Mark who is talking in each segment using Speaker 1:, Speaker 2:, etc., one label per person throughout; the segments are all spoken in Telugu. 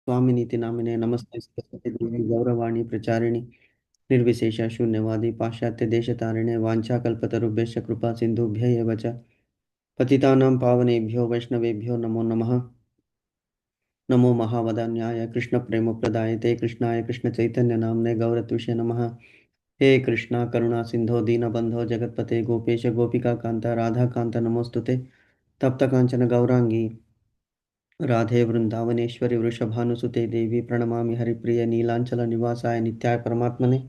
Speaker 1: स्वामिनीति नामिने नमस्ते सरस्वती देवी गौरवाणी प्रचारिणि निर्विशेष शून्यवादी पाश्चात्य देशतारिणे वाञ्छाकल्पतरुभ्यश्च कृपा सिन्धुभ्य एव च पतितानां पावनेभ्यो वैष्णवेभ्यो नमो नमः। नमो महावदान्याय कृष्णप्रेमप्रदायते कृष्णाय कृष्णचैतन्यनाम्ने गौरत्विषे नमः। हे कृष्णा करुणा सिन्धो दीनबन्धो जगत्पते गोपेश गोपिकान्त राधाकान्त नमोऽस्तुते। तप्तकाञ्चन गौराङ्गी राधे वृंदावनेश्वरी वृषभानुसुते देवी प्रणमामि हरिप्रिय नीलांचलनिवासाय नित्याय परमात्मने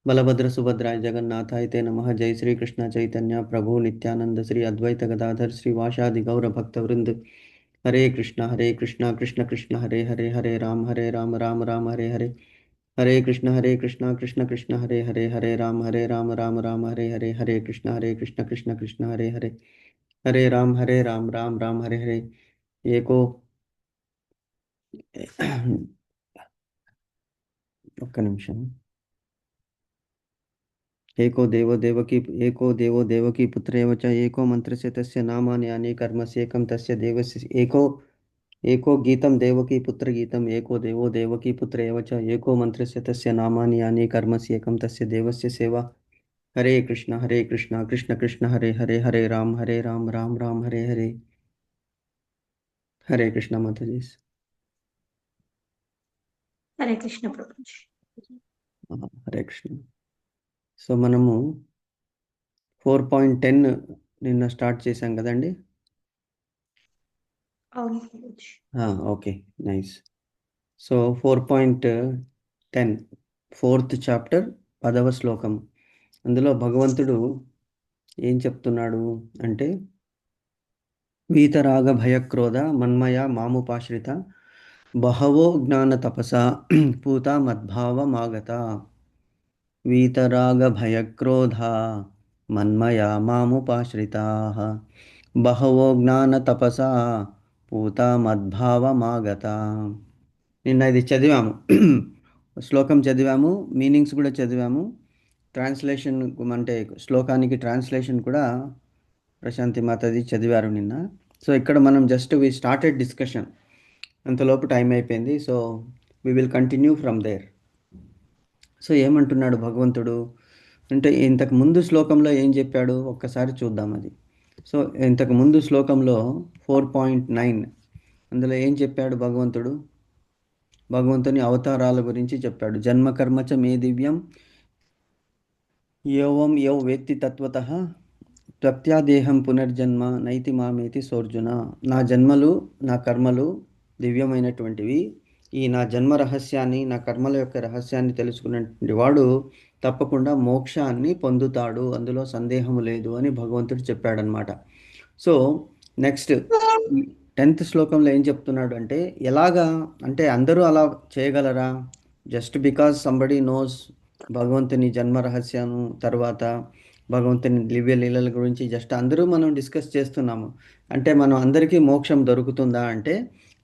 Speaker 1: बलभद्र सुभद्राय जगन्नाथाय ते नमः। जय श्री कृष्ण चैतन्य प्रभु नित्यानंद श्री अद्वैत गदाधर श्रीवासादि गौर भक्तवृंद। हरे कृष्णा कृष्ण कृष्ण हरे हरे हरे राम राम राम हरे हरे। हरे कृष्णा कृष्ण कृष्ण हरे हरे राम हरे हरे। हरे कृष्ण कृष्ण हरे राम राम हरे हरे। एको ఒక్క నిమిషం. एको देवकी पुत्र एव च एको मन्त्रस्य तस्य नामानि यानि कर्मस्येकं तस्य देवस्य एको गीतं देवकी पुत्र गीतम् एको देवो देवकी पुत्र एव च एको मन्त्रस्य तस्य नामानि यानि कर्मस्येकं तस्य देवस्य सेवा। हरे कृष्णा कृष्ण कृष्ण हरे राम राम हरे हरे। हरे कृष्ण माताजी।
Speaker 2: హరే కృష్ణ ప్రభుజీ.
Speaker 1: హరే కృష్ణ. సో మనము 4.10 నిన్న స్టార్ట్ చేశాం కదండి.
Speaker 2: అవును Prabhuji.
Speaker 1: Okay, nice. So 4.10 4th chapter 10వ శ్లోకం. అందులో భగవంతుడు ఏం చెప్తున్నాడు అంటే, వీతరాగ భయక్రోధ మన్మయ మాముపాశ్రిత బహవో జ్ఞాన తపస పూత మద్భావమాగత. వీతరాగ భయక్రోధ మన్మయ మాముపాశ్రితాః బహవో జ్ఞాన తపస పూత మద్భావమాగత. నిన్న ఇది చదివాము, శ్లోకం చదివాము, మీనింగ్స్ కూడా చదివాము. ట్రాన్స్లేషన్ అంటే శ్లోకానికి ట్రాన్స్లేషన్ కూడా ప్రశాంతి మాతాజీ చదివారు నిన్న. సో ఇక్కడ మనం జస్ట్ వి స్టార్టెడ్ డిస్కషన్, అంతలోపు టైం అయిపోయింది. So we will continue from there. So ఏమంటున్నాడు భగవంతుడు అంటే, ఇంతకు ముందు శ్లోకంలో ఏం చెప్పాడు ఒక్కసారి చూద్దాం అది. సో ఇంతకు ముందు శ్లోకంలో 4.9 అందులో ఏం చెప్పాడు భగవంతుడు? భగవంతుని అవతారాల గురించి చెప్పాడు. జన్మకర్మచ మే దివ్యం యోవం యో వేత్తి తత్వతః ప్రత్యాదేహం పునర్జన్మ నైతి మామేతి సోర్జున. నా జన్మలు నా కర్మలు దివ్యమైనటువంటివి. ఈ నా జన్మ రహస్యాన్ని, నా కర్మల యొక్క రహస్యాన్ని తెలుసుకున్నటువంటి వాడు తప్పకుండా మోక్షాన్ని పొందుతాడు, అందులో సందేహము లేదు అని భగవంతుడు చెప్పాడనమాట. సో నెక్స్ట్ 10th శ్లోకంలో ఏం చెప్తున్నాడు అంటే, ఎలాగా అంటే అందరూ అలా చేయగలరా? జస్ట్ బికాజ్ సంబడి నోస్ భగవంతుని జన్మ రహస్యం, తర్వాత భగవంతుని దివ్య లీలల గురించి జస్ట్ అందరూ మనం డిస్కస్ చేస్తున్నాము అంటే మనం అందరికీ మోక్షం దొరుకుతుందా అంటే,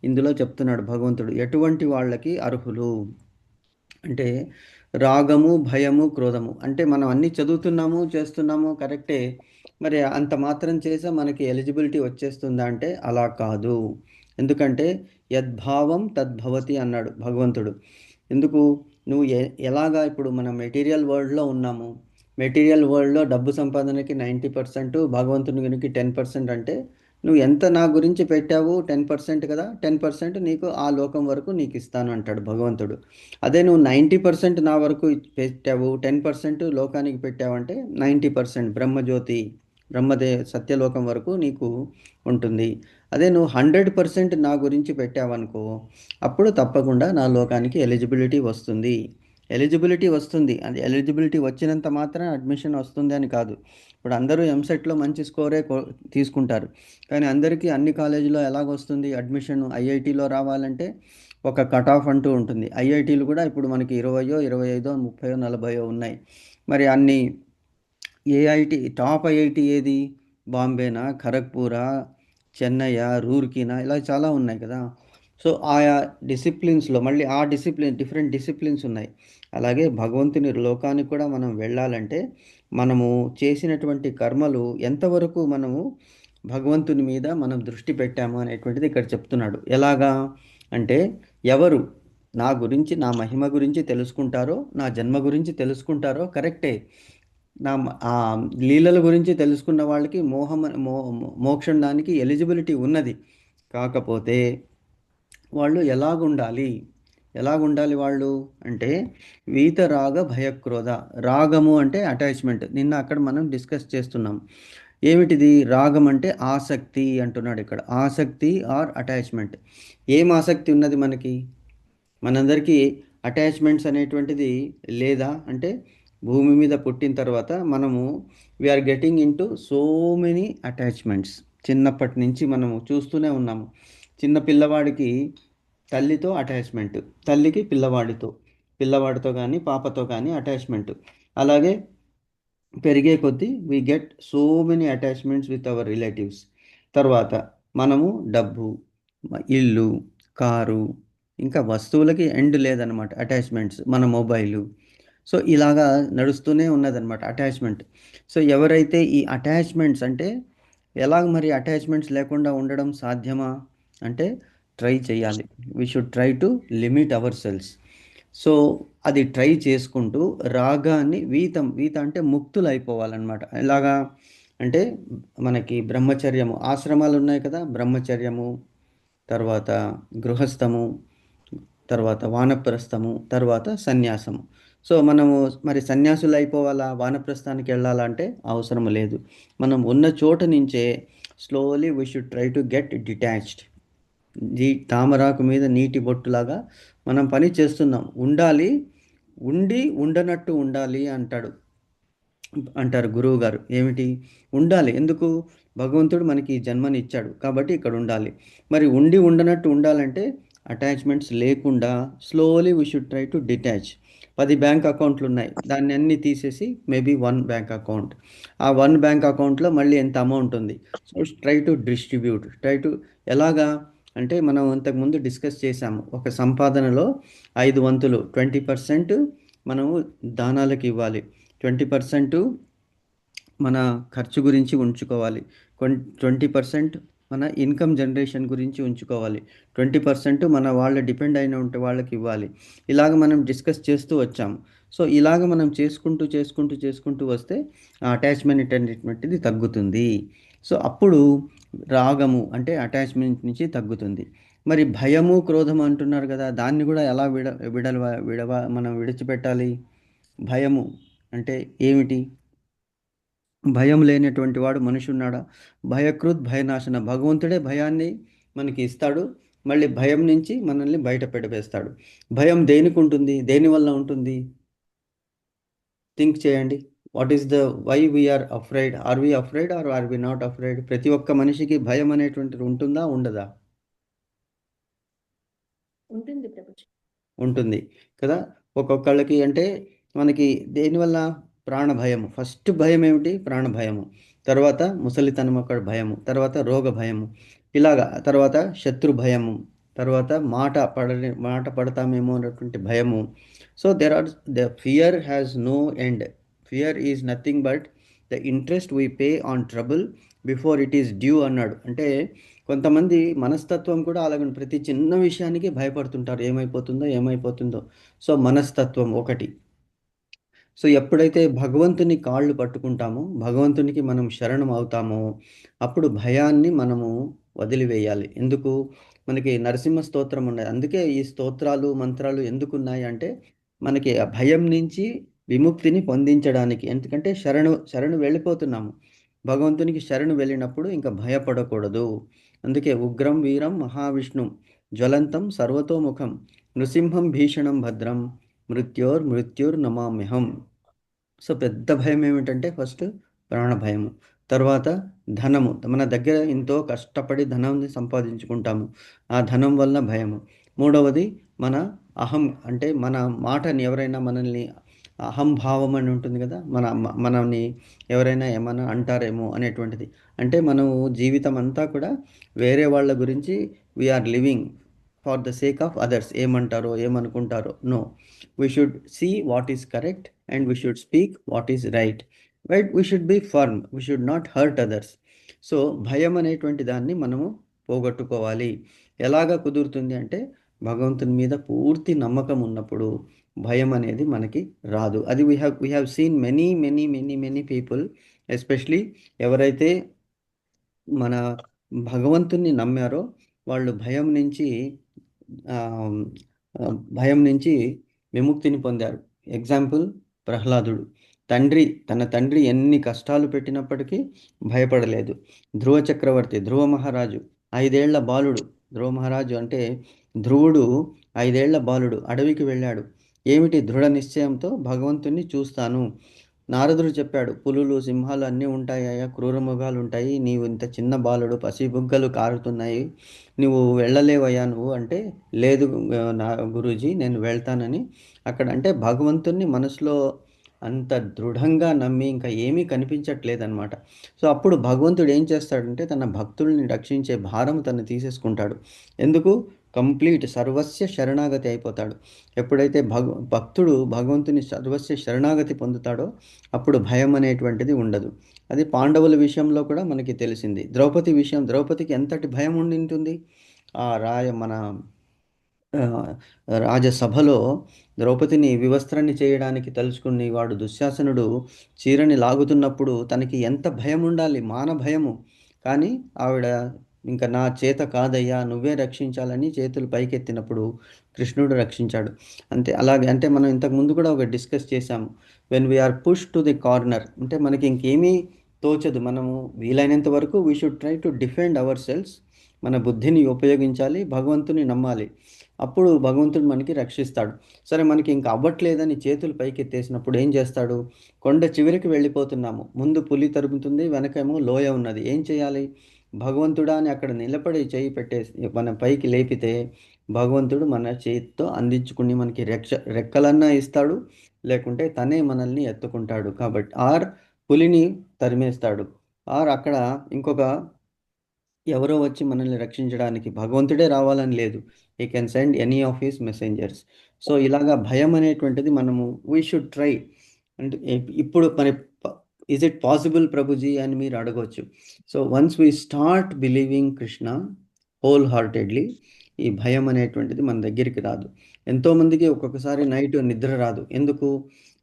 Speaker 1: ఇందులో చెప్తున్నాడు భగవంతుడు ఎటువంటి వాళ్ళకి అర్హులు అంటే, రాగము భయము క్రోధము అంటే మనం అన్నీ చదువుతున్నాము చేస్తున్నాము కరెక్టే, మరి అంత మాత్రం చేసా మనకి ఎలిజిబిలిటీ వచ్చేస్తుందా అంటే అలా కాదు. ఎందుకంటే యద్భావం తద్భవతి అన్నాడు భగవంతుడు. ఎందుకు? నువ్వు ఎలాగా ఇప్పుడు మనం మెటీరియల్ వరల్డ్లో ఉన్నాము, మెటీరియల్ వరల్డ్లో డబ్బు సంపాదనకి 90%, భగవంతుని గురికి 10% అంటే నువ్వు ఎంత నా గురించి పెట్టావు 10% కదా, 10% నీకు ఆ లోకం వరకు నీకు ఇస్తాను అంటాడు భగవంతుడు. అదే నువ్వు 90% నా వరకు పెట్టావు, 10% లోకానికి పెట్టావంటే 90% బ్రహ్మజ్యోతి సత్యలోకం వరకు నీకు ఉంటుంది. అదే నువ్వు 100% నా గురించి పెట్టావనుకో, అప్పుడు తప్పకుండా నా లోకానికి ఎలిజిబిలిటీ వస్తుంది. అది ఎలిజిబిలిటీ వచ్చినంత మాత్రం అడ్మిషన్ వస్తుంది అని కాదు. ఇప్పుడు అందరూ ఎంసెట్లో మంచి స్కోరే తీసుకుంటారు, కానీ అందరికీ అన్ని కాలేజీలో ఎలాగొస్తుంది అడ్మిషన్? ఐఐటీలో రావాలంటే ఒక కట్ ఆఫ్ అంటూ ఉంటుంది. ఐఐటీలు కూడా ఇప్పుడు మనకి 20, 25, 30, 40 ఉన్నాయి. మరి అన్ని ఏఐటి టాప్ ఐఐటి ఏది? బాంబేనా, ఖరగ్పూరా, చెన్నైయా, రూర్కీనా, ఇలా చాలా ఉన్నాయి కదా. సో ఆయా డిసిప్లిన్స్లో మళ్ళీ ఆ డిఫరెంట్ డిసిప్లిన్స్ ఉన్నాయి. అలాగే భగవంతుని లోకానికి కూడా మనం వెళ్ళాలంటే మనము చేసినటువంటి కర్మలు ఎంతవరకు మనము భగవంతుని మీద మనం దృష్టి పెట్టాము అనేటువంటిది ఇక్కడ చెప్తున్నాడు. ఎలాగా అంటే ఎవరు నా గురించి, నా మహిమ గురించి తెలుసుకుంటారో, నా జన్మ గురించి తెలుసుకుంటారో కరెక్టే. ఆ లీలల గురించి తెలుసుకున్న వాళ్ళకి మోక్షం దానికి ఎలిజిబిలిటీ ఉన్నది. కాకపోతే వాళ్ళు ఎలాగుండాలి వాళ్ళు అంటే వీతరాగ భయక్రోధ. రాగము అంటే అటాచ్మెంట్. నిన్న అక్కడ మనం డిస్కస్ చేస్తున్నాం. ఏమిటిది రాగం అంటే? ఆసక్తి అంటున్నాడు ఇక్కడ. ఆసక్తి ఆర్ అటాచ్మెంట్. ఏం ఆసక్తి ఉన్నది మనకి? మనందరికీ అటాచ్మెంట్స్ అనేటువంటిది లేదా అంటే భూమి మీద పుట్టిన తర్వాత మనము we are getting into so many attachments. చిన్నప్పటి నుంచి మనము చూస్తూనే ఉన్నాము. చిన్న పిల్లవాడికి తల్లితో అటాచ్మెంట్, తల్లికి పిల్లవాడితో కానీ పాపతో కానీ అటాచ్మెంట్. అలాగే పెరిగే కొద్దీ we get so many attachments with our relatives. తర్వాత మనము డబ్బు, ఇల్లు, కారు, ఇంకా వస్తువులకి ఎండ్ లేదనమాట అటాచ్మెంట్స్. మన మొబైలు. సో ఇలాగా నడుస్తూనే ఉన్నదన్నమాట అటాచ్మెంట్. సో ఎవరైతే ఈ అటాచ్మెంట్స్ అంటే ఎలాగ మరి అటాచ్మెంట్స్ లేకుండా ఉండడం సాధ్యమా అంటే ట్రై చేయాలి. We should try to limit our selves. So అది ట్రై చేసుకుంటూ రాగాన్ని వీత అంటే ముక్తులు అయిపోవాలన్నమాట. ఎలాగా అంటే మనకి బ్రహ్మచర్యము, ఆశ్రమాలు ఉన్నాయి కదా, బ్రహ్మచర్యము, తర్వాత గృహస్థము, తర్వాత వానప్రస్థము, తర్వాత సన్యాసము. సో మనము మరి సన్యాసులు అయిపోవాలా, వానప్రస్థానికి వెళ్ళాలంటే అవసరం లేదు. మనం ఉన్న చోట నుంచే slowly we should try to get detached. తామరాకు మీద నీటి బొట్టులాగా మనం పని చేస్తున్నాం. ఉండి ఉండనట్టు ఉండాలి అంటారు గురువు గారు. ఏమిటి ఉండాలి? ఎందుకు? భగవంతుడు మనకి జన్మని ఇచ్చాడు కాబట్టి ఇక్కడ ఉండాలి. మరి ఉండనట్టు ఉండాలంటే అటాచ్మెంట్స్ లేకుండా slowly we should try to detach. 10 bank అకౌంట్లు ఉన్నాయి, దాన్ని అన్ని తీసేసి మేబీ 1 బ్యాంక్ అకౌంట్. ఆ 1 బ్యాంక్ అకౌంట్లో మళ్ళీ ఎంత అమౌంట్ ఉంది. So try to distribute. ఎలాగా అంటే మనం ఇంతకుముందు డిస్కస్ చేసాము. ఒక సంపాదనలో 5 వంతులు 20% మనము దానాలకు ఇవ్వాలి, 20% మన ఖర్చు గురించి ఉంచుకోవాలి, 20% మన ఇన్కమ్ జనరేషన్ గురించి ఉంచుకోవాలి, 20% మన వాళ్ళ డిపెండ్ అయిన ఉంటే వాళ్ళకి ఇవ్వాలి. ఇలాగ మనం డిస్కస్ చేస్తూ వచ్చాము. సో ఇలాగ మనం చేసుకుంటూ వస్తే ఆ అటాచ్మెంట్ అనేటువంటిది తగ్గుతుంది. సో అప్పుడు రాగము అంటే అటాచ్మెంట్ నుంచి తగ్గుతుంది. మరి భయము, క్రోధము అంటున్నారు కదా, దాన్ని కూడా ఎలా మనం విడిచిపెట్టాలి? భయము అంటే ఏమిటి? భయం లేనటువంటి వాడు మనిషి ఉన్నాడా? భయకృత్ భయనాశన. భగవంతుడే భయాన్ని మనకి ఇస్తాడు, మళ్ళీ భయం నుంచి మనల్ని బయట పెట్టేస్తాడు. భయం దేనికి ఉంటుంది? దేనివల్ల ఉంటుంది? థింక్ చేయండి. What is the why we are afraid? Are we afraid are are we not afraid? ప్రతి ఒక్క మనిషికి భయం అనేటువంటిది ఉంటుందా, ఉండదా?
Speaker 2: ఉంటుంది ప్రభుజీ.
Speaker 1: ఉంటుంది కదా. ఒక్కొక్కళ్ళకి అంటే మనకి దేనివల్ల? ప్రాణ భయము. ఫస్ట్ భయం ఏమిటి? ప్రాణ భయము. తర్వాత ముసలితనం ఒక భయము, తర్వాత రోగ భయము, ఇలాగా తర్వాత శత్రు భయము, తర్వాత మాట పడతామేమో అన్నటువంటి భయము. So the fear has no end. Fear is nothing but the interest we pay on trouble before it is due అన్నాడు. అంటే కొంతమంది మనస్తత్వం కూడా అలాగే ప్రతి చిన్న విషయానికి భయపడుతుంటారు, ఏమైపోతుందో. సో మనస్తత్వం ఒకటి. సో ఎప్పుడైతే భగవంతుని కాళ్ళు పట్టుకుంటామో, భగవంతునికి మనం శరణం అవుతామో, అప్పుడు భయాన్ని మనము వదిలివేయాలి. ఎందుకు? మనకి నరసింహ స్తోత్రం ఉన్నది. అందుకే ఈ స్తోత్రాలు, మంత్రాలు ఎందుకున్నాయి అంటే మనకి ఆ భయం నుంచి విముక్తిని పొందించడానికి. ఎందుకంటే శరణు వెళ్ళిపోతున్నాము. భగవంతునికి శరణు వెళ్ళినప్పుడు ఇంకా భయపడకూడదు. అందుకే ఉగ్రం వీరం మహావిష్ణు జ్వలంతం సర్వతోముఖం నృసింహం భీషణం భద్రం మృత్యుర్ నమామ్యహం. సో పెద్ద భయం ఏమిటంటే ఫస్ట్ ప్రాణ భయము, తర్వాత ధనము. మన దగ్గర ఎంతో కష్టపడి ధనాన్ని సంపాదించుకుంటాము, ఆ ధనం వల్ల భయము. మూడవది మన అహం, అంటే మన మాటని ఎవరైనా మనల్ని అహంభావం అని ఉంటుంది కదా, మనల్ని ఎవరైనా ఏమైనా అంటారేమో అనేటువంటిది. అంటే మనము జీవితం అంతా కూడా వేరే వాళ్ళ గురించి we are living for the sake of others. ఏమంటారో, ఏమనుకుంటారో. No, we should see what is correct and we should speak what is right. We should be firm, we should not hurt others. So భయం అనేటువంటి దాన్ని మనము పోగొట్టుకోవాలి. ఎలాగ కుదురుతుంది అంటే భగవంతుని మీద పూర్తి నమ్మకం ఉన్నప్పుడు భయం అనేది మనకి రాదు. అది we have seen many people, especially ఎవరైతే మన భగవంతుణ్ణి నమ్మారో వాళ్ళు ఆహ్, భయం నుంచి విముక్తిని పొందారు. ఎగ్జాంపుల్ ప్రహ్లాదుడు. తన తండ్రి ఎన్ని కష్టాలు పెట్టినప్పటికీ భయపడలేదు. ధ్రువ చక్రవర్తి, ధ్రువ మహారాజు 5 ఏళ్ల బాలుడు. ధ్రువ మహారాజు అంటే ధ్రువుడు 5 ఏళ్ల బాలుడు అడవికి వెళ్ళాడు. ఏమిటి దృఢ నిశ్చయంతో భగవంతుణ్ణి చూస్తాను. నారదుడు చెప్పాడు, పులులు సింహాలు అన్నీ ఉంటాయా, క్రూర మృగాలు ఉంటాయి, నీవు ఇంత చిన్న బాలుడు, పసిబుగ్గలు కారుతున్నాయి, నువ్వు వెళ్ళలేవయ్యా నువ్వు అంటే, లేదు నా గురూజీ నేను వెళ్తానని అక్కడ అంటే భగవంతుణ్ణి మనసులో అంత దృఢంగా నమ్మి ఇంకా ఏమీ కనిపించట్లేదన్నమాట. సో అప్పుడు భగవంతుడు ఏం చేస్తాడంటే తన భక్తుల్ని రక్షించే భారం తను తీసేసుకుంటాడు. ఎందుకు? కంప్లీట్ సర్వస్య శరణాగతి అయిపోతాడు. ఎప్పుడైతే భక్తుడు భగవంతుని సర్వస్య శరణాగతి పొందుతాడో అప్పుడు భయం అనేటువంటిది ఉండదు. అది పాండవుల విషయంలో కూడా మనకి తెలిసింది. ద్రౌపదికి ఎంతటి భయం ఉండింటుంది. ఆ మన రాజసభలో ద్రౌపదిని వివస్త్రాన్ని చేయడానికి తలుచుకుని వాడు దుశ్శాసనుడు చీరని లాగుతున్నప్పుడు తనకి ఎంత భయం ఉండాలి, మాన భయము. కానీ ఆవిడ ఇంకా నా చేత కాదయ్యా నువ్వే రక్షించాలని చేతులు పైకెత్తినప్పుడు కృష్ణుడు రక్షించాడు. అంతే. అలాగే అంటే మనం ఇంతకుముందు కూడా ఒక డిస్కస్ చేశాము. When we are push to the corner అంటే మనకి ఇంకేమీ తోచదు, మనము వీలైనంత వరకు we should try to defend our selves. మన బుద్ధిని ఉపయోగించాలి, భగవంతుని నమ్మాలి. అప్పుడు భగవంతుడు మనకి రక్షిస్తాడు. సరే మనకి ఇంకా అవ్వట్లేదని చేతులు పైకెత్తేసినప్పుడు ఏం చేస్తాడు? కొండ చివరికి వెళ్ళిపోతున్నాము, ముందు పులి తరుముతుంది, వెనకేమో లోయ ఉన్నది, ఏం చేయాలి? భగవంతుడా అని అక్కడ నిలబడి చేయి పెట్టేసి మన పైకి లేపితే భగవంతుడు మన చేతితో అందించుకుని మనకి రెక్కలన్నా ఇస్తాడు, లేకుంటే తనే మనల్ని ఎత్తుకుంటాడు. కాబట్టి పులిని తరిమేస్తాడు, అక్కడ ఇంకొక ఎవరో వచ్చి మనల్ని రక్షించడానికి భగవంతుడే రావాలని లేదు. He can send any of his messengers. So ఇలాగా భయం అనేటువంటిది మనము వీ షుడ్ ట్రై. అంటే ఇప్పుడు మరి ఈజ్ ఇట్ పాసిబుల్ ప్రభుజీ అని మీరు అడగవచ్చు. So once we start believing Krishna whole heartedly ఈ భయం అనేటువంటిది మన దగ్గరికి రాదు. ఎంతోమందికి ఒక్కొక్కసారి నైట్ నిద్ర రాదు. ఎందుకు?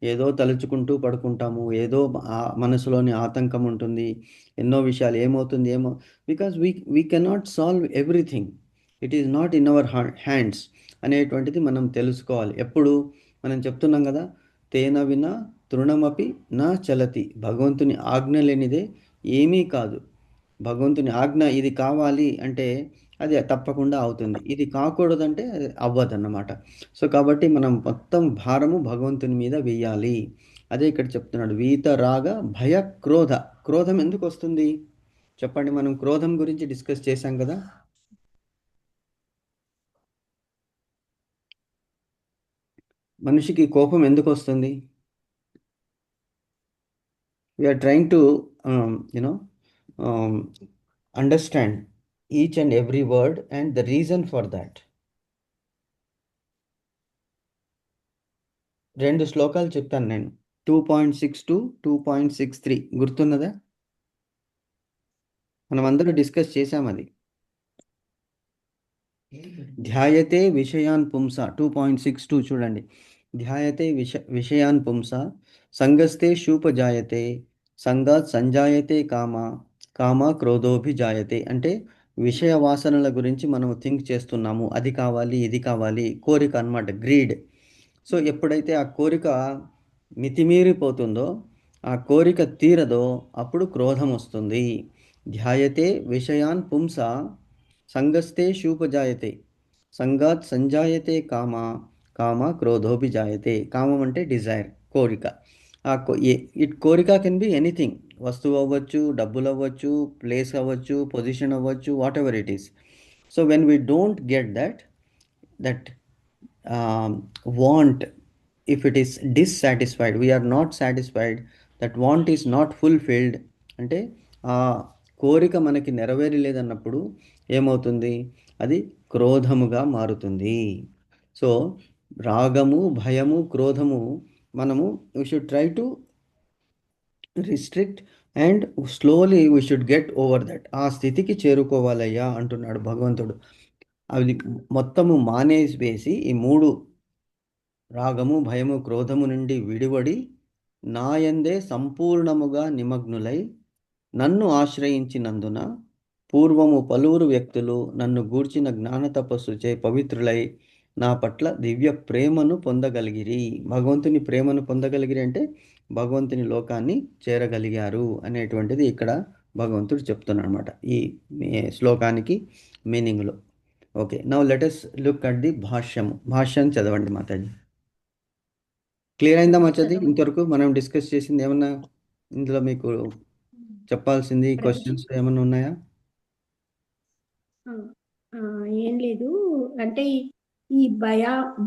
Speaker 1: ఏదో తలుచుకుంటూ పడుకుంటాము, ఏదో మనసులోని ఆతంకం ఉంటుంది, ఎన్నో విషయాలు ఏమవుతుంది because we cannot solve everything. It is not in our hands అనేటువంటిది మనం తెలుసుకోవాలి. ఎప్పుడు మనం చెప్తున్నాం కదా, తేన విన తృణమపి నా చలతి. భగవంతుని ఆజ్ఞ లేనిదే ఏమీ కాదు. భగవంతుని ఆజ్ఞ ఇది కావాలి అంటే అది తప్పకుండా అవుతుంది, ఇది కాకూడదంటే అది అవ్వదన్నమాట. సో కాబట్టి మనం మొత్తం భారము భగవంతుని మీద వేయాలి. అదే ఇక్కడ చెప్తున్నాడు, వీత రాగ భయ క్రోధ. క్రోధం ఎందుకు వస్తుంది చెప్పండి? మనం క్రోధం గురించి డిస్కస్ చేశాం కదా. మనిషికి కోపం ఎందుకు వస్తుంది? We are trying to understand each and every word and the reason for that. 2 శ్లోకాలు చెప్తాను నేను. 2.62, 2.63 గుర్తున్నదా? మనం అందరూ డిస్కస్ చేశాం అది. ధ్యాయతే విషయాన్ పుంస 2.62 చూడండి. ధ్యాయతే విషయాన్ పుంస సంగస్తే శూపజాయతే సంగాత్ సంజాయతే కామ క్రోధోభిజాయతే. అంటే విషయ వాసనల గురించి మనం థింక్ చేస్తున్నాము, అది కావాలి ఇది కావాలి, కోరిక అన్నమాట, గ్రీడ్. సో ఎప్పుడైతే ఆ కోరిక మితిమీరిపోతుందో, ఆ కోరిక తీరదో అప్పుడు క్రోధం వస్తుంది. ధ్యాయతే విషయాన్ పుంస సంగస్తే శూపజాయతే సంగాత్ సంజాయతే కామ క్రోధోభిజాయతే. కామం అంటే డిజైర్, కోరిక. కోరిక కెన్ బి ఎనీథింగ్. వస్తువు అవ్వచ్చు, డబ్బులు అవ్వచ్చు, ప్లేస్ అవ్వచ్చు, పొజిషన్ అవ్వచ్చు, what ever it is. So when we don't get that want, if it is dissatisfied, we are not satisfied, that want is not fulfilled అంటే ఆ కోరిక మనకి నెరవేరలేదన్నప్పుడు ఏమవుతుంది? అది క్రోధముగా మారుతుంది. సో రాగము, భయము, క్రోధము మనము we should try to restrict and slowly we should get over that. ఆ స్థితికి చేరుకోవాలయ్యా అంటున్నాడు భగవంతుడు. అది మొత్తము మానేసి వేసి ఈ మూడు రాగము భయము క్రోధము నుండి విడివడి నాయందే సంపూర్ణముగా నిమగ్నులై నన్ను ఆశ్రయించినందున పూర్వము పలువురు వ్యక్తులు నన్ను గూర్చిన జ్ఞాన తపస్సుచే పవిత్రులై నా పట్ల దివ్య ప్రేమను పొందగలిగిరి. భగవంతుని ప్రేమను పొందగలిగిరి అంటే భగవంతుని లోకాన్ని చేరగలిగారు అనేటువంటిది ఇక్కడ భగవంతుడు చెప్తున్నాడు అనమాట ఈ శ్లోకానికి మీనింగ్లో. Okay, now let us look at the భాష్యము. భాష్యం చదవండి మాతాజీ. క్లియర్ అయిందా మాతాజీ?
Speaker 2: చదవండి.
Speaker 1: ఇంతవరకు మనం డిస్కస్ చేసింది ఏమన్నా ఇందులో మీకు చెప్పాల్సింది
Speaker 2: ప్రభుజీ.
Speaker 1: క్వశ్చన్స్ ఏమన్నా ఉన్నాయా?
Speaker 2: ఆ, ఆ, ఏం లేదు. అంటే ఈ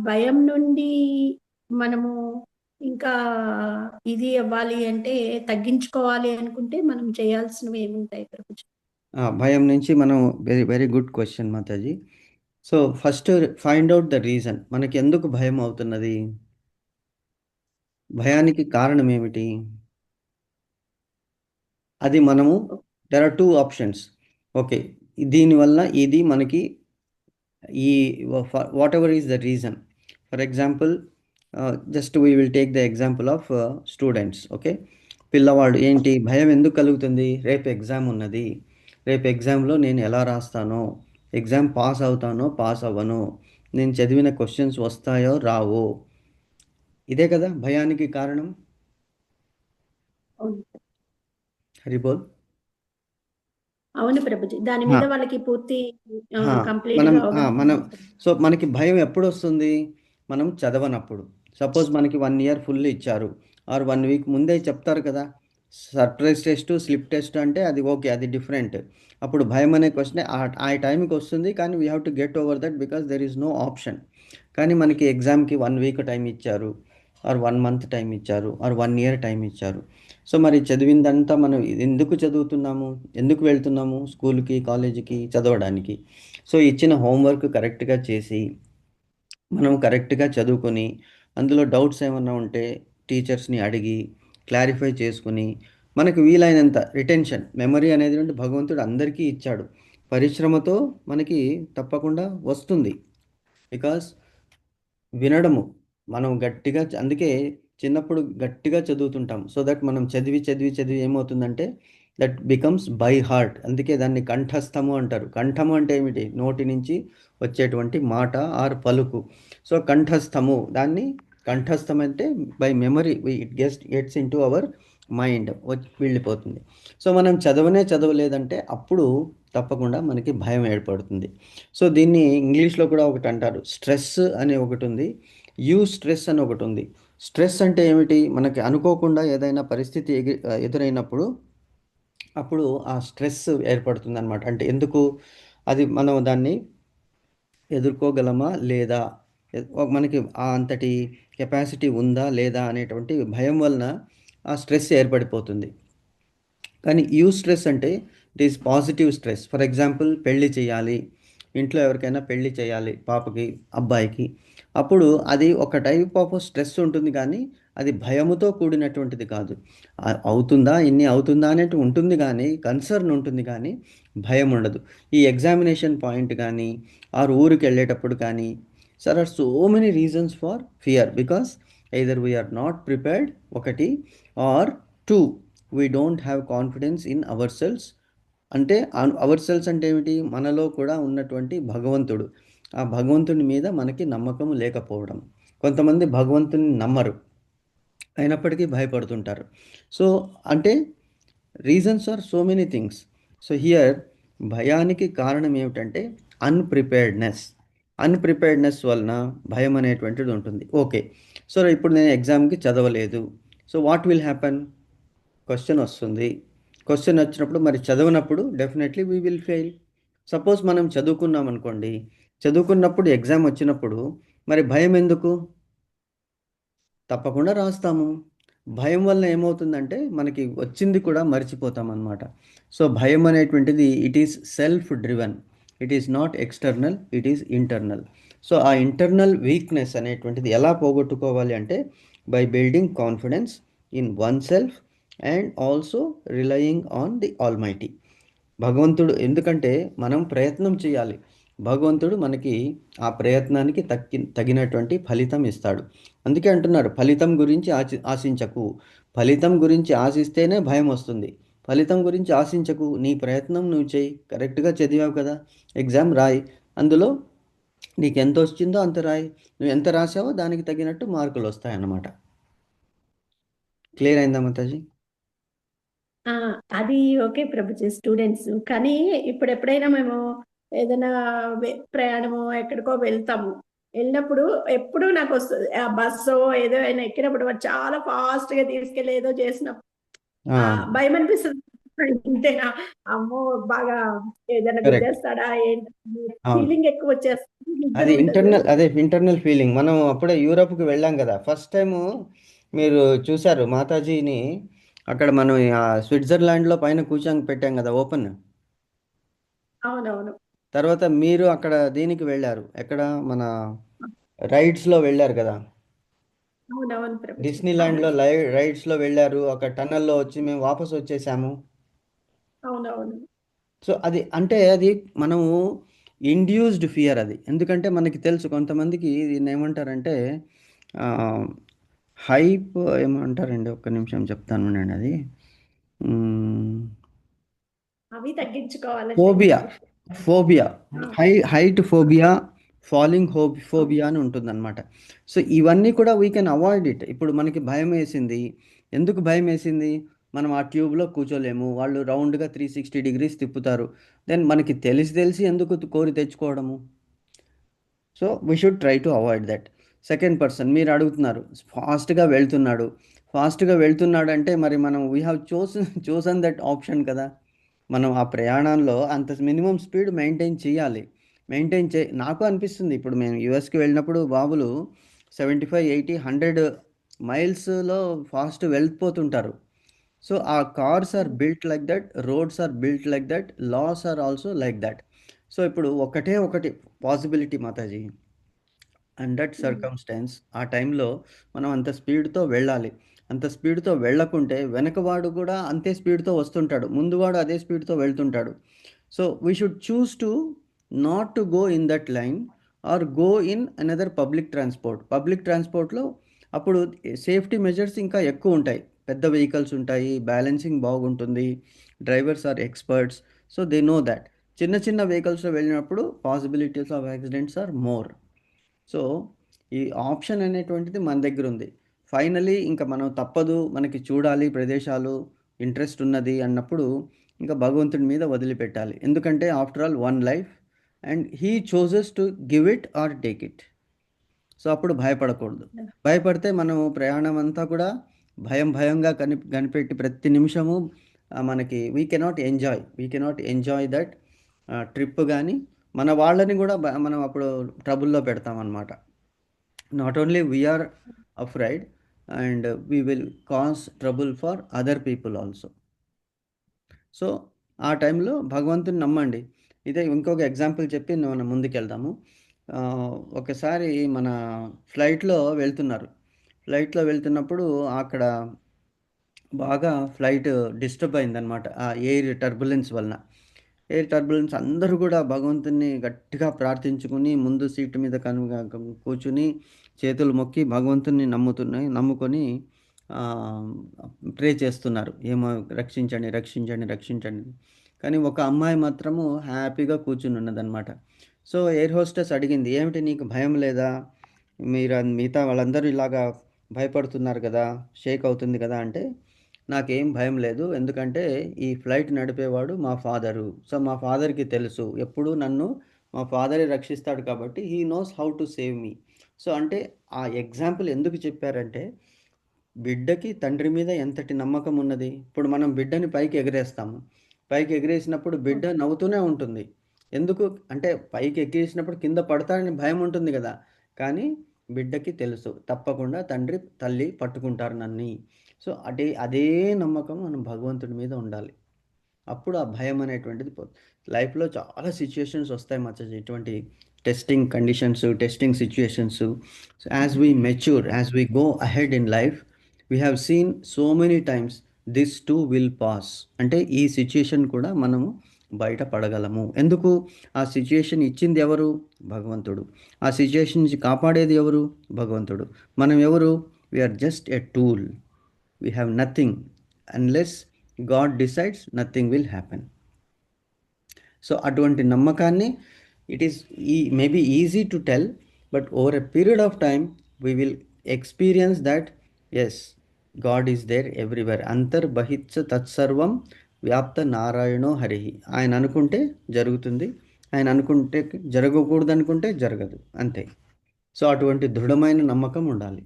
Speaker 2: భయం నుండి మనము ఇంకా ఇది అవ్వాలి అంటే, తగ్గించుకోవాలి అనుకుంటే మనం చేయాల్సినవి ఏముంటాయి ప్రభుజీ?
Speaker 1: భయం నుంచి మనం వెరీ వెరీ గుడ్ క్వశ్చన్ మాతాజీ. So first find out the reason. మనకి ఎందుకు భయం అవుతున్నది? భయానికి కారణం ఏమిటి? అది మనము there are two options. Okay, దీనివల్ల ఇది మనకి ఈ whatever is the reason. For example, just we will take the example of students. Okay, పిల్లవాడు ఏంటి భయం ఎందుకు కలుగుతుంది? రేపు ఎగ్జామ్ ఉన్నది, రేపు ఎగ్జామ్లో నేను ఎలా రాస్తానో, ఎగ్జామ్ పాస్ అవుతానో పాస్ అవ్వను, నేను చదివిన క్వశ్చన్స్ వస్తాయో రావో, ఇదే కదా భయానికి కారణం.
Speaker 2: అవును.
Speaker 1: హరిబోల్.
Speaker 2: అవును ప్రభుజీ, దాని
Speaker 1: హా,
Speaker 2: మీద వాళ్ళకి పూర్తి
Speaker 1: హా,
Speaker 2: కంప్లీట్
Speaker 1: మనం
Speaker 2: గా అవగాహన
Speaker 1: మనం
Speaker 2: ఉంటుంది.
Speaker 1: సో మనకి భయం ఎప్పుడు వస్తుంది? మనం చదవనప్పుడు. సపోజ్ మనకి 1 year ఫుల్ ఇచ్చారు, ఆర్ 1 week ముందే చెప్తారు కదా, సర్ప్రైజ్ టెస్ట్ స్లిప్ టెస్ట్ అంటే అది ఓకే, అది డిఫరెంట్. అప్పుడు భయం అనే క్వశ్చన్ ఆ టైంకి వస్తుంది, కానీ we have to get over that because there is no option. కానీ మనకి ఎగ్జామ్కి 1 week టైం ఇచ్చారు, ఆర్ 1 month టైం ఇచ్చారు, ఆర్ 1 year టైం ఇచ్చారు. సో మరి చదివిందంతా మనం ఎందుకు చదువుతున్నాము? ఎందుకు వెళ్తున్నాము స్కూల్కి కాలేజీకి? చదవడానికి. సో ఇచ్చిన హోంవర్క్ కరెక్ట్గా చేసి మనం కరెక్ట్గా చదువుకొని అందులో డౌట్స్ ఏమన్నా ఉంటే టీచర్స్ని అడిగి క్లారిఫై చేసుకుని మనకు వీలైనంత రిటెన్షన్ మెమరీ అనేది భగవంతుడు అందరికీ ఇచ్చాడు. పరిశ్రమతో మనకి తప్పకుండా వస్తుంది. బికాస్ వినడము మనం గట్టిగా అందుకే చిన్నప్పుడు గట్టిగా చదువుతుంటాం. సో దట్ మనం చదివి చదివి చదివి ఏమవుతుందంటే దట్ బికమ్స్ బై హార్ట్. అందుకే దాన్ని కంఠస్థము అంటారు. కంఠము అంటే ఏమిటి? నోటి నుంచి వచ్చేటువంటి మాట ఆర్ పలుకు. సో కంఠస్థము, దాన్ని కంఠస్థం అంటే by memory it gets in to our mind వెళ్ళిపోతుంది. సో మనం చదవలేదంటే అప్పుడు తప్పకుండా మనకి భయం ఏర్పడుతుంది. సో దీన్ని ఇంగ్లీష్లో కూడా ఒకటి అంటారు, స్ట్రెస్ అనే ఒకటి ఉంది, స్ట్రెస్ అని ఒకటి ఉంది. స్ట్రెస్ అంటే ఏమిటి? మనకి అనుకోకుండా ఏదైనా పరిస్థితి ఎదురైనప్పుడు అప్పుడు ఆ స్ట్రెస్ ఏర్పడుతుంది అనమాట. అంటే ఎందుకు? అది మనం దాన్ని ఎదుర్కోగలమా లేదా, మనకి ఆ అంతటి కెపాసిటీ ఉందా లేదా అనేటువంటి భయం వలన ఆ స్ట్రెస్ ఏర్పడిపోతుంది. కానీ స్ట్రెస్ అంటే it is positive stress. For example, పెళ్ళి చేయాలి, ఇంట్లో ఎవరికైనా పెళ్ళి చేయాలి, పాపకి అబ్బాయికి. అప్పుడు అది ఒక టైప్ ఆఫ్ స్ట్రెస్ ఉంటుంది, కానీ అది భయముతో కూడినటువంటిది కాదు. అవుతుందా, ఇన్ని అవుతుందా అనేది ఉంటుంది, కానీ కన్సర్న్ ఉంటుంది, కానీ భయం ఉండదు. ఈ ఎగ్జామినేషన్ పాయింట్ కానీ ఆర్ ఊరికి వెళ్ళేటప్పుడు కానీ sir or so many reasons for fear because either we are not prepared ఒకటి, or two we don't have confidence in ourselves. అంటే అవర్ సెల్స్ అంటే ఏమిటి? మనలో కూడా ఉన్నటువంటి భగవంతుడు, ఆ భగవంతుని మీద మనకి నమ్మకం లేకపోవడం. కొంతమంది భగవంతుని నమ్మరు, అయినప్పటికీ భయపడుతుంటారు. సో అంటే reasons are so many things. So here భయానికి కారణం ఏమిటంటే అన్ప్రిపేర్డ్నెస్ వలన భయం అనేటువంటిది ఉంటుంది. ఓకే, సో ఇప్పుడు నేను ఎగ్జామ్కి చదవలేదు. So what will happen? Question వస్తుంది. క్వశ్చన్ వచ్చినప్పుడు మరి చదవనప్పుడు definitely we will fail. Suppose మనం చదువుకున్నాం అనుకోండి, చదువుకున్నప్పుడు ఎగ్జామ్ వచ్చినప్పుడు మరి భయం ఎందుకు? తప్పకుండా రాస్తాము. భయం వల్ల ఏమవుతుందంటే మనకి వచ్చింది కూడా మర్చిపోతాం అన్నమాట. సో భయం అనేటువంటిది it is self driven, it is not external, it is internal. So ఆ ఇంటర్నల్ వీక్నెస్ అనేటువంటిది ఎలా పోగొట్టుకోవాలి అంటే by building confidence in one self and also relying on the almighty. భగవంతుడు ఎందుకంటే మనం ప్రయత్నం చేయాలి. భగవంతుడు మనకి ఆ ప్రయత్నానికి తగినటువంటి ఫలితం ఇస్తాడు. అందుకే అంటున్నారు ఫలితం గురించి ఆశించకు. ఫలితం గురించి ఆశిస్తేనే భయం వస్తుంది. ఫలితం గురించి ఆశించకు. నీ ప్రయత్నం నువ్వు చేయి. కరెక్ట్గా చదివావు కదా, ఎగ్జామ్ రాయి. అందులో నీకు ఎంత వచ్చిందో అంత రాయి. నువ్వు ఎంత రాసావో దానికి తగినట్టు మార్కులు వస్తాయన్నమాట. క్లియర్ అయిందా మాతాజీ?
Speaker 2: ఆ, అది ఓకే ప్రభుజీ, స్టూడెంట్స్. కానీ ఇప్పుడు ఎప్పుడైనా మేము ఏదైనా ప్రయాణము ఎక్కడికో వెళ్తాము, వెళ్ళినప్పుడు ఎప్పుడు నాకు వస్తుంది ఆ బస్సు ఏదో అయినా ఎక్కినప్పుడు వాడు చాలా ఫాస్ట్ గా తీసుకెళ్ళి ఏదో చేసినప్పుడు
Speaker 1: ఆ,
Speaker 2: భయం అనిపిస్తుంది. అంతేనా, అమ్మో బాగా ఏదైనా
Speaker 1: కరెక్ట్.
Speaker 2: గుద్దేస్తాడా ఏంటి
Speaker 1: అవును.
Speaker 2: ఫీలింగ్ ఎక్కువ వచ్చేస్తుంది, నిద్ర
Speaker 1: అది
Speaker 2: ఉండదు.
Speaker 1: Internal feeling. మనం అప్పుడే యూరోప్కి వెళ్ళాం కదా ఫస్ట్ టైము. మీరు చూశారు మాతాజీని అక్కడ మనం ఆ స్విట్జర్లాండ్లో పైన కూర్చొని పెట్టాం కదా ఓపెన్.
Speaker 2: అవునవును.
Speaker 1: తర్వాత మీరు అక్కడ దీనికి వెళ్ళారు, ఎక్కడ మన రైడ్స్లో వెళ్ళారు కదా.
Speaker 2: అవునవును ప్రభుజీ,
Speaker 1: డిస్నీలాండ్లో
Speaker 2: అవును.
Speaker 1: రైడ్స్లో వెళ్ళారు, అక్కడ టన్నల్లో వచ్చి మేము వాపస్ వచ్చేసాము.
Speaker 2: అవునవును.
Speaker 1: సో అది అంటే అది మనము ఇండ్యూస్డ్ ఫియర్ అది. ఎందుకంటే మనకి తెలుసు కొంతమందికి దీన్ని ఏమంటారంటే హైప్ ఏమంటారండి, ఒక్క నిమిషం చెప్తాను నేను అది.
Speaker 2: అవి తగ్గించుకోవాలి
Speaker 1: phobia.
Speaker 2: Strength.
Speaker 1: Phobia. Height phobia, falling phobia అని ఉంటుందన్నమాట. సో ఇవన్నీ కూడా వీ కెన్ అవాయిడ్ ఇట్. ఇప్పుడు మనకి భయం వేసింది. ఎందుకు భయం వేసింది? మనం ఆ ట్యూబ్లో కూర్చోలేము, వాళ్ళు రౌండ్గా 360 డిగ్రీస్ తిప్పుతారు. దెన్ మనకి తెలిసి తెలిసి ఎందుకు కోరి తెచ్చుకోవడము? So we should try to avoid that. Second person మీరు అడుగుతున్నారు, ఫాస్ట్గా వెళ్తున్నాడు అంటే మరి మనం we have chosen that option కదా. మనం ఆ ప్రయాణంలో అంత మినిమం స్పీడ్ మెయింటైన్ చేయాలి. నాకు అనిపిస్తుంది ఇప్పుడు మేము యూఎస్కి వెళ్ళినప్పుడు బాబులు 75, 80, 100 మైల్స్లో ఫాస్ట్ వెళ్ళిపోతుంటారు. సో ఆ cars are built like that, roads are built like that, laws are also like that. So ఇప్పుడు ఒకటి పాసిబిలిటీ మాతాజీ, అండ్ దట్ సర్కమ్స్టాన్స్ ఆ టైంలో మనం అంత స్పీడ్తో వెళ్ళాలి. అంత స్పీడ్తో వెళ్ళకుంటే వెనకవాడు కూడా అంతే స్పీడ్తో వస్తుంటాడు, ముందువాడు అదే స్పీడ్తో వెళ్తుంటాడు. So we should choose to not to go in that line or go in another public ట్రాన్స్పోర్ట్లో. అప్పుడు సేఫ్టీ మెజర్స్ ఇంకా ఎక్కువ ఉంటాయి. పెద్ద వెహికల్స్ ఉంటాయి, బ్యాలెన్సింగ్ బాగుంటుంది, drivers are experts. So they know that. చిన్న చిన్న వెహికల్స్లో వెళ్ళినప్పుడు possibilities of accidents are more. So ఈ ఆప్షన్ అనేటువంటిది మన దగ్గర ఉంది. ఫైనలీ ఇంకా మనం తప్పదు, మనకి చూడాలి ప్రదేశాలు, ఇంట్రెస్ట్ ఉన్నది అన్నప్పుడు ఇంకా భగవంతుడి మీద వదిలిపెట్టాలి. ఎందుకంటే after all one life and he chooses to give it or take it. So అప్పుడు భయపడకూడదు. భయపడితే మనము ప్రయాణం అంతా కూడా భయంగా కనిపెట్టి ప్రతి నిమిషము మనకి we cannot enjoy that trip. కానీ మన వాళ్ళని కూడా మనం అప్పుడు ట్రబుల్లో పెడతామన్నమాట. Not only we are afraid and we will cause trouble for other people also. So ఆ టైంలో భగవంతుని నమ్మండి. ఇదే ఇంకొక ఎగ్జాంపుల్ చెప్పి మనం ముందుకెళ్దాము. ఆ, ఒకసారి మన ఫ్లైట్లో వెళ్తున్నప్పుడు అక్కడ బాగా ఫ్లైట్ డిస్టర్బ్ అయిందనమాట ఆ ఎయిర్ టర్బులెన్స్ అందరూ కూడా భగవంతుని గట్టిగా ప్రార్థించుకుని ముందు సీటు మీద కూర్చుని చేతులు మొక్కి భగవంతుని నమ్ముకొని ప్రే చేస్తున్నారు. ఏమో రక్షించండి, రక్షించండి, రక్షించండి. కానీ ఒక అమ్మాయి మాత్రము హ్యాపీగా కూర్చుని ఉన్నదన్నమాట. సో ఎయిర్ హోస్టెస్ అడిగింది, ఏమిటి నీకు భయం లేదా? మిగతా వాళ్ళందరూ ఇలాగా భయపడుతున్నారు కదా, షేక్ అవుతుంది కదా అంటే, నాకేం భయం లేదు. ఎందుకంటే ఈ ఫ్లైట్ నడిపేవాడు మా ఫాదరు. సో మా ఫాదర్కి తెలుసు ఎప్పుడు నన్ను మా ఫాదరే రక్షిస్తాడు కాబట్టి he knows how to save me. So అంటే ఆ ఎగ్జాంపుల్ ఎందుకు చెప్పారంటే, బిడ్డకి తండ్రి మీద ఎంతటి నమ్మకం ఉన్నది. ఇప్పుడు మనం బిడ్డని పైకి ఎగరేస్తాము. పైకి ఎగిరేసినప్పుడు బిడ్డ నవ్వుతూనే ఉంటుంది. ఎందుకు అంటే పైకి ఎగిరేసినప్పుడు కింద పడతాడని భయం ఉంటుంది కదా. కానీ బిడ్డకి తెలుసు తప్పకుండా తండ్రి తల్లి పట్టుకుంటారు నన్ని. సో అదే అదే నమ్మకం మనం భగవంతుడి మీద ఉండాలి. అప్పుడు ఆ భయం అనేటువంటిది పోతుంది. లైఫ్లో చాలా సిచ్యుయేషన్స్ వస్తాయి మచ్చా, ఇటువంటి testing conditions, testing situations. As we mature, as we go ahead in life, we have seen so many times this to will pass. అంటే ఈ సిచ్యుయేషన్ కూడా మనము బయట పడగలము. ఎందుకు? ఆ సిచ్యుయేషన్ ఇచ్చింది ఎవరు? భగవంతుడు. ఆ సిచ్యుయేషన్ నుంచి కాపాడేది ఎవరు? భగవంతుడు. మనం ఎవరు? We are just a tool. We have nothing. Unless God decides, nothing will happen. So అటువంటి నమ్మకాన్ని, it is maybe easy to tell, but over a period of time we will experience that yes, God is there everywhere. అంతర్బహిత్స తత్సర్వం వ్యాప్త నారాయణో హరి. ఆయన అనుకుంటే జరుగుతుంది, ఆయన అనుకుంటే జరగకూడదు, అనుకుంటే జరగదు, అంతే. సో అటువంటి దృఢమైన నమ్మకం ఉండాలి.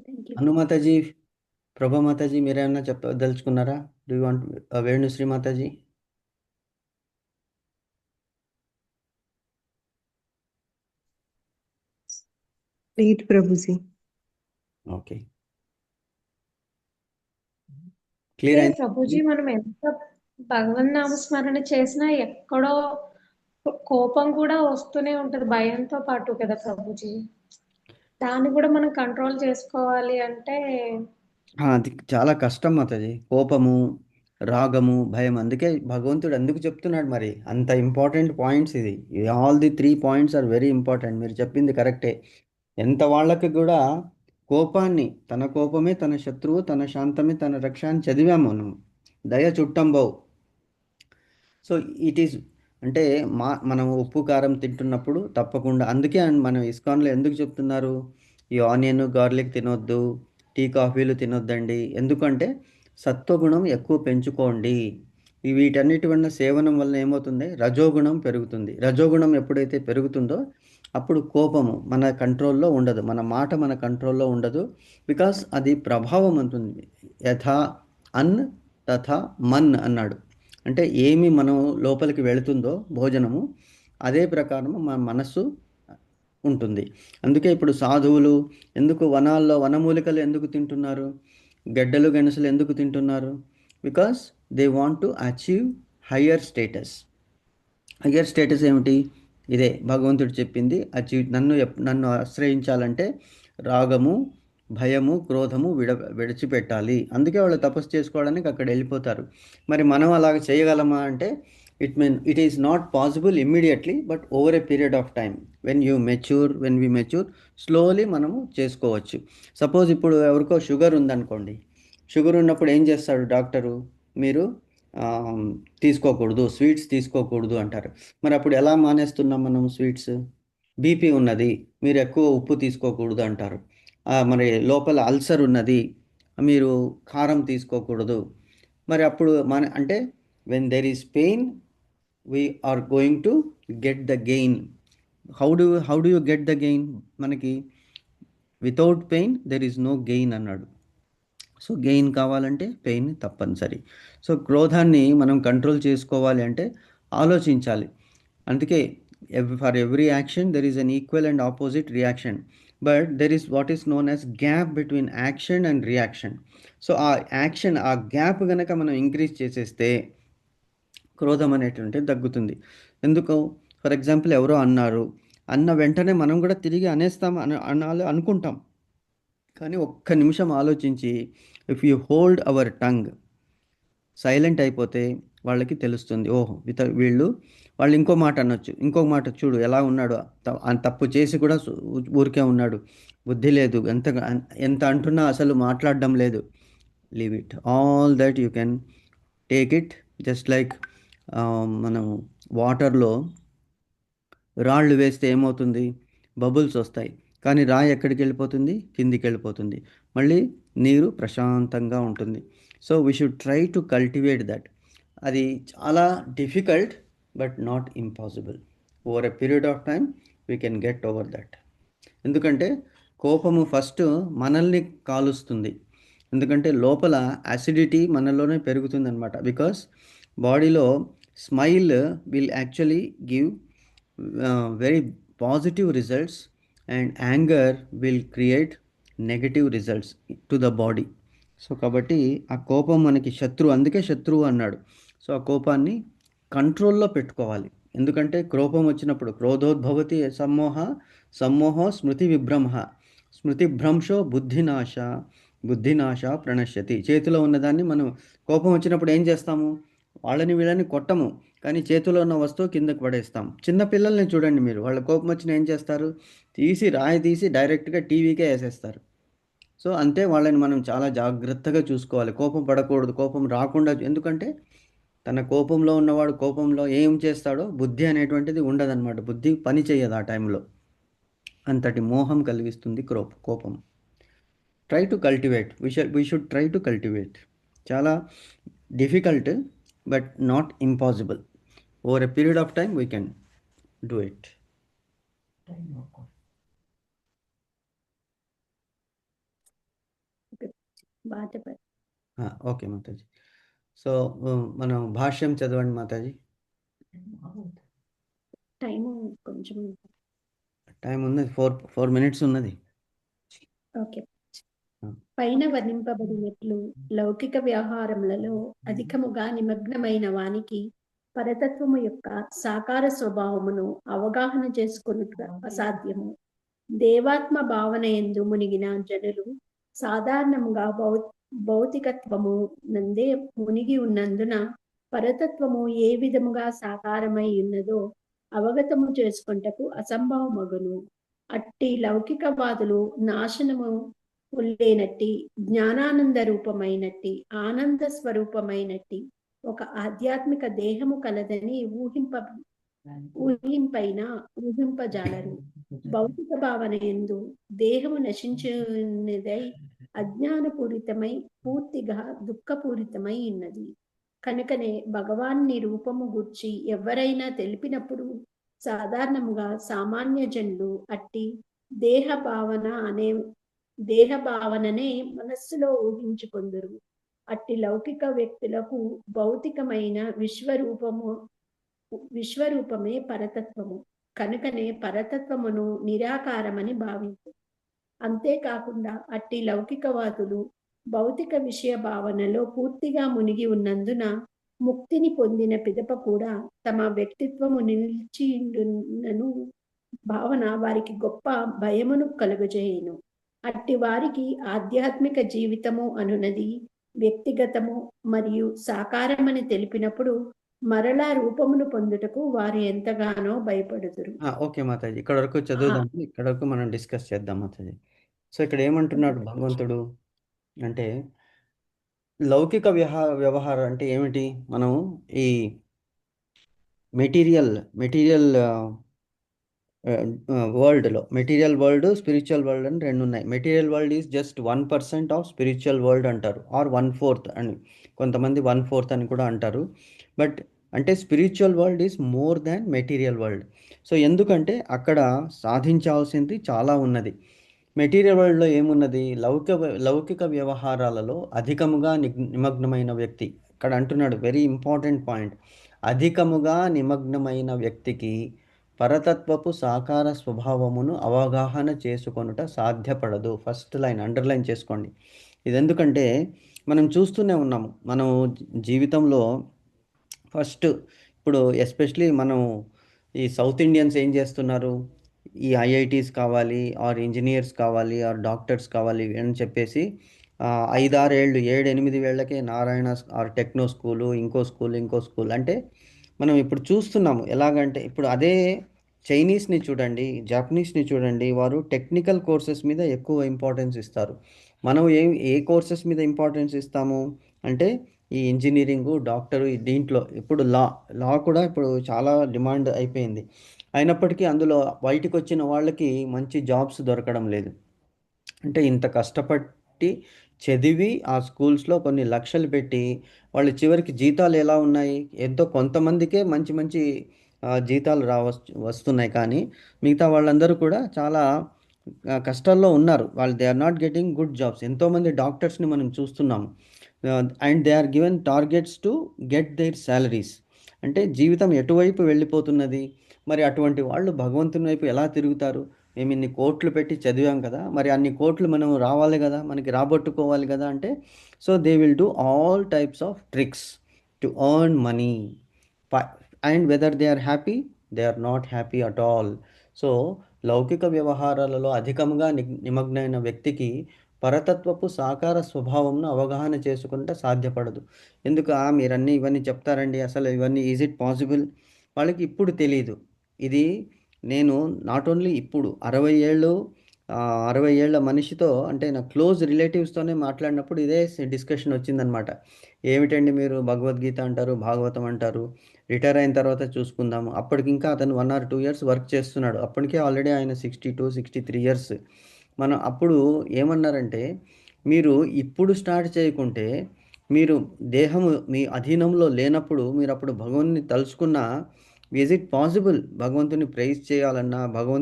Speaker 2: Thank you.
Speaker 1: హనుమాతాజీ, ప్రభా మాతాజీ, మీరేమన్నా చెప్పదలుచుకున్నారా? Do you want? Venushri Mataji.
Speaker 3: లేదు ప్రభుజీ.
Speaker 1: ఓకే, క్లియర్ అయింది
Speaker 4: ప్రభుజీ, మనం ఎంత భగవన్ నామస్మరణ చేసినా ఎక్కడో కోపం కూడా వస్తూనే ఉంటది భయంతో పాటు కదా ప్రభుజీ. దాన్ని కూడా మనం కంట్రోల్ చేసుకోవాలి అంటే
Speaker 1: అది చాలా కష్టం మాతాజీ. కోపము, రాగము, భయం. అందుకే భగవంతుడు అందుకు చెప్తున్నాడు మరి. అంత ఇంపార్టెంట్ పాయింట్స్ ఇది. All the 3 points are very important. మీరు చెప్పింది కరెక్టే. ఎంత వాళ్ళకి కూడా కోపాన్ని, తన కోపమే తన శత్రువు, తన శాంతమే తన రక్ష అని చదివాము మనం. దయ చుట్టంబవు. సో ఇట్ ఈస్, అంటే మనం ఉప్పు కారం తింటున్నప్పుడు తప్పకుండా, అందుకే మనం ఇస్కాన్లో ఎందుకు చెప్తున్నారు ఈ ఆనియన్ గార్లిక్ తినొద్దు, టీ కాఫీలు తినొద్దండి. ఎందుకంటే సత్వగుణం ఎక్కువ పెంచుకోండి. వీటన్నిటి వల్ల సేవనం వల్ల ఏమవుతుంది? రజోగుణం పెరుగుతుంది. రజోగుణం ఎప్పుడైతే పెరుగుతుందో అప్పుడు కోపము మన కంట్రోల్లో ఉండదు, మన మాట మన కంట్రోల్లో ఉండదు. బికాస్ అది ప్రభావం ఉంటుంది. యథా అన్ తథా మన్ అన్నాడు. అంటే ఏమి మనం లోపలికి వెళుతుందో భోజనము, అదే ప్రకారం మన మనస్సు ఉంటుంది. అందుకే ఇప్పుడు సాధువులు ఎందుకు వనాల్లో వనమూలికలు ఎందుకు తింటున్నారు? గడ్డలు గెనసలు ఎందుకు తింటున్నారు? Because they want to achieve higher status. Higher status ఏమిటి? ఇదే భగవంతుడు చెప్పింది. నన్ను ఆశ్రయించాలంటే రాగము, భయము, క్రోధము విడిచిపెట్టాలి. అందుకే వాళ్ళు తపస్సు చేసుకోవడానికి అక్కడ వెళ్ళిపోతారు. మరి మనం అలాగ చేయగలమా అంటే it is not possible immediately, but over a period of time when we mature slowly మనము చేసుకోవచ్చు. సపోజ్ ఇప్పుడు ఎవరికో షుగర్ ఉందనుకోండి. షుగర్ ఉన్నప్పుడు ఏం చేస్తాడు డాక్టరు? మీరు తీసుకోకూడదు, స్వీట్స్ తీసుకోకూడదు అంటారు. మరి అప్పుడు ఎలా మానేస్తున్నాం మనం స్వీట్స్? బీపీ ఉన్నది, మీరు ఎక్కువ ఉప్పు తీసుకోకూడదు అంటారు. మరి లోపల అల్సర్ ఉన్నది, మీరు కారం తీసుకోకూడదు. మరి అప్పుడు అంటే when there is pain we are going to get the gain. how do you get the gain? మనకి without pain there is no gain అన్నాడు. సో గెయిన్ కావాలంటే పెయిన్ తప్పనిసరి. సో క్రోధాన్ని మనం కంట్రోల్ చేసుకోవాలి అంటే ఆలోచించాలి. అందుకే for every action there is an equal and opposite reaction, but there is what is known as gap between action and reaction. So ఆ యాక్షన్, ఆ గ్యాప్ కనుక మనం ఇంక్రీజ్ చేసేస్తే క్రోధం అనేటువంటిది తగ్గుతుంది. ఎందుకు? ఫర్ ఎగ్జాంపుల్ ఎవరో అన్నారు, అన్న వెంటనే మనం కూడా తిరిగి అనేస్తాం అనాలి అనుకుంటాం. కానీ ఒక్క నిమిషం ఆలోచించి if you hold our tongue, silent అయిపోతే వాళ్ళకి తెలుస్తుంది, ఓహో వాళ్ళు ఇంకో మాట అనొచ్చు, ఇంకో మాట చూడు ఎలా ఉన్నాడు, తప్పు చేసి కూడా ఊరికే ఉన్నాడు, బుద్ధి లేదు, ఎంత అంటున్నా అసలు మాట్లాడడం లేదు. Leave it. All that you can take it. Just like మనం వాటర్లో రాళ్ళు వేస్తే ఏమవుతుంది? బబుల్స్ వస్తాయి. కానీ రాయి ఎక్కడికి వెళ్ళిపోతుంది? కిందికి వెళ్ళిపోతుంది. మళ్ళీ నీరు ప్రశాంతంగా ఉంటుంది. So we should try to cultivate that. అది చాలా difficult but not impossible. Over a period of time we can get over that. ఎందుకంటే కోపము ఫస్ట్ మనల్ని కాలుస్తుంది. ఎందుకంటే లోపల యాసిడిటీ మనలోనే పెరుగుతుంది అనమాట. బికాస్ బాడీలో smile will actually give very positive results and anger will create negative results to the body. So కాబట్టి ఆ కోపం మనకి శత్రువు, అందుకే శత్రువు అన్నాడు. సో ఆ కోపాన్ని కంట్రోల్లో పెట్టుకోవాలి. ఎందుకంటే కోపం వచ్చినప్పుడు క్రోధోద్భవతి సమ్మోహో స్మృతి విభ్రమ. స్మృతిభ్రంశో బుద్ధినాశ ప్రణశ్యతి. చేతిలో ఉన్నదాన్ని మనం కోపం వచ్చినప్పుడు ఏం చేస్తాము? వాళ్ళని వీళ్ళని కొట్టము, కానీ చేతిలో ఉన్న వస్తువు కిందకు పడేస్తాం. చిన్న పిల్లల్ని చూడండి మీరు, వాళ్ళ కోపం వచ్చిన ఏం చేస్తారు? రాయి తీసి డైరెక్ట్గా టీవీకే వేసేస్తారు. సో అంతే, వాళ్ళని మనం చాలా జాగ్రత్తగా చూసుకోవాలి. కోపం పడకూడదు, కోపం రాకుండా. ఎందుకంటే తన కోపంలో ఉన్నవాడు కోపంలో ఏం చేస్తాడో బుద్ధి అనేటువంటిది ఉండదన్నమాట. బుద్ధి పని చేయదు ఆ టైంలో. అంతటి మోహం కలిగిస్తుంది కోపం. Try to cultivate, we should try to cultivate. చాలా difficult, but not impossible. Over a period of time we can do it.
Speaker 2: బాగా చెప్పారు.
Speaker 1: ఓకే మాతాజీ. సో మనం భాష్యం చదవండి మాతాజీ.
Speaker 2: టైము కొంచెం
Speaker 1: టైం ఉన్నది, 4 minutes ఉన్నది.
Speaker 2: ఓకే. పైన వర్ణింపబడినట్లు లౌకిక వ్యవహారములలో అధికముగా నిమగ్నమైన వానికి పరతత్వము యొక్క సాకార స్వభావమును అవగాహన చేసుకొనుట అసాధ్యము. దేవాత్మ భావన యందు మునిగిన జనులు సాధారణంగా భౌతికత్వము నందే మునిగి ఉన్నందున పరతత్వము ఏ విధముగా సాకారమై ఉన్నదో అవగతము చేసుకొనుటకు అసంభవమగును. అట్టి లౌకికవాదులు నాశనము లేనట్టి జ్ఞానానంద రూపమైనట్టి ఆనంద స్వరూపమైనట్టి ఒక ఆధ్యాత్మిక దేహము కలదని ఊహింపజాలరు. భౌతిక భావన యందు దేహము నశించున్నదై అజ్ఞానపూరితమై పూర్తిగా దుఃఖపూరితమై ఉన్నది. కనుకనే భగవాన్ని రూపము గూర్చి ఎవరైనా తెలిపినప్పుడు సాధారణంగా సామాన్య జనులు అట్టి దేహ భావననే మనస్సులో ఊహించుకొందురు. అట్టి లౌకిక వ్యక్తులకు భౌతికమైన విశ్వరూపమే పరతత్వము. కనుకనే పరతత్వమును నిరాకారమని భావించు. అంతేకాకుండా అట్టి లౌకికవాదులు భౌతిక విషయ భావనలో పూర్తిగా మునిగి ఉన్నందున ముక్తిని పొందిన పిదప కూడా తమ వ్యక్తిత్వము నిలిచియుండునను భావన వారికి గొప్ప భయమును కలుగజేయును. అట్టి వారికి ఆధ్యాత్మిక జీవితము అనునది వ్యక్తిగతము మరియు సాకారమని తెలిపినప్పుడు మరలా రూపమును పొందుటకు వారు ఎంతగానో భయపడుదురు.
Speaker 1: ఓకే మాతాజీ, ఇక్కడ వరకు చదువుదాం. ఇక్కడ వరకు మనం డిస్కస్ చేద్దాం మాతాజీ. సో ఇక్కడ ఏమంటున్నాడు భగవంతుడు అంటే, లౌకిక వ్యవహారం అంటే ఏమిటి? మనం ఈ మెటీరియల్ వరల్డ్లో మెటీరియల్ వరల్డ్, స్పిరిచువల్ వరల్డ్ అని 2 ఉన్నాయి. Material world is just 1% of spiritual world అంటారు, ఆర్ 1/4 అని, కొంతమంది 1/4 అని కూడా అంటారు. బట్ అంటే spiritual world is more than material world. So ఎందుకంటే అక్కడ సాధించాల్సింది చాలా ఉన్నది. మెటీరియల్ వరల్డ్లో ఏమున్నది? లౌకిక వ్యవహారాలలో అధికముగా నిమగ్నమైన వ్యక్తి. ఇక్కడ అంటున్నాడు వెరీ ఇంపార్టెంట్ పాయింట్. అధికముగా నిమగ్నమైన వ్యక్తికి పరతత్వపు సాకార స్వభావమును అవగాహన చేసుకొనుట సాధ్యపడదు. ఫస్ట్ లైన్ అండర్లైన్ చేసుకోండి. ఇది ఎందుకంటే మనం చూస్తూనే ఉన్నాము, మనం జీవితంలో ఫస్ట్ ఇప్పుడు ఎస్పెషలీ మనం ఈ సౌత్ ఇండియన్స్ ఏం చేస్తున్నారు? ఈ ఐఐటీస్ కావాలి, ఆర్ ఇంజనీర్స్ కావాలి, ఆర్ డాక్టర్స్ కావాలి అని చెప్పేసి 5-6 ఏళ్ళు 7-8 ఏళ్ళకే నారాయణ ఆర్ టెక్నో స్కూలు, ఇంకో స్కూల్ అంటే మనం ఇప్పుడు చూస్తున్నాము. ఎలాగంటే ఇప్పుడు అదే చైనీస్ని చూడండి, జపనీస్ని చూడండి, వారు టెక్నికల్ కోర్సెస్ మీద ఎక్కువ ఇంపార్టెన్స్ ఇస్తారు. మనం ఏ కోర్సెస్ మీద ఇంపార్టెన్స్ ఇస్తాము అంటే ఈ ఇంజనీరింగు, డాక్టరు, దీంట్లో ఇప్పుడు లా కూడా ఇప్పుడు చాలా డిమాండ్ అయిపోయింది. అయినప్పటికీ అందులో బయటికి వచ్చిన వాళ్ళకి మంచి జాబ్స్ దొరకడం లేదు. అంటే ఇంత కష్టపడి చదివి ఆ స్కూల్స్లో కొన్ని లక్షలు పెట్టి వాళ్ళు చివరికి జీతాలు ఎలా ఉన్నాయి? ఎంతో కొంతమందికే మంచి జీతాలు వస్తున్నాయి, కానీ మిగతా వాళ్ళందరూ కూడా చాలా కష్టాల్లో ఉన్నారు. వాళ్ళు they are not getting good jobs. ఎంతోమంది డాక్టర్స్ని మనం చూస్తున్నాము, and they are given targets to get their salaries. అంటే జీవితం ఎటువైపు వెళ్ళిపోతున్నది? మరి అటువంటి వాళ్ళు భగవంతుని వైపు ఎలా తిరుగుతారు? మేము ఇన్ని కోట్లు పెట్టి చదివాం కదా, మరి అన్ని కోట్లు మనం రావాలి కదా, మనకి రాబట్టుకోవాలి కదా అంటే, so they will do all types of tricks to earn money, and whether they are happy, they are not happy at all. So లౌకిక వ్యవహారాలలో అధికంగా నిమగ్నమైన వ్యక్తికి పరతత్వపు సాకార స్వభావంను అవగాహన చేసుకుంటే సాధ్యపడదు. ఎందుకు మీరన్నీ ఇవన్నీ చెప్తారండి, అసలు ఇవన్నీ ఈజ్ ఇట్ పాసిబుల్? వాళ్ళకి ఇప్పుడు తెలీదు. ఇది నేను నాట్ ఓన్లీ ఇప్పుడు 60 ఏళ్ళ మనిషితో, అంటే నా క్లోజ్ రిలేటివ్స్తోనే మాట్లాడినప్పుడు ఇదే డిస్కషన్ వచ్చిందనమాట. ఏమిటండి మీరు భగవద్గీత అంటారు, భాగవతం అంటారు, రిటైర్ అయిన తర్వాత చూసుకుందాము. అప్పటికి ఇంకా అతను 1 or 2 years వర్క్ చేస్తున్నాడు. అప్పటికే ఆల్రెడీ ఆయన 62-63 ఇయర్స్. మనం అప్పుడు ఏమన్నారంటే, మీరు ఇప్పుడు స్టార్ట్ చేయకుంటే మీరు దేహము మీ అధీనంలో లేనప్పుడు మీరు అప్పుడు భగవంతుని తలుచుకున్న ఈజ్ ఇట్ పాసిబుల్? భగవంతుని ప్రైజ్ చేయాలన్నా,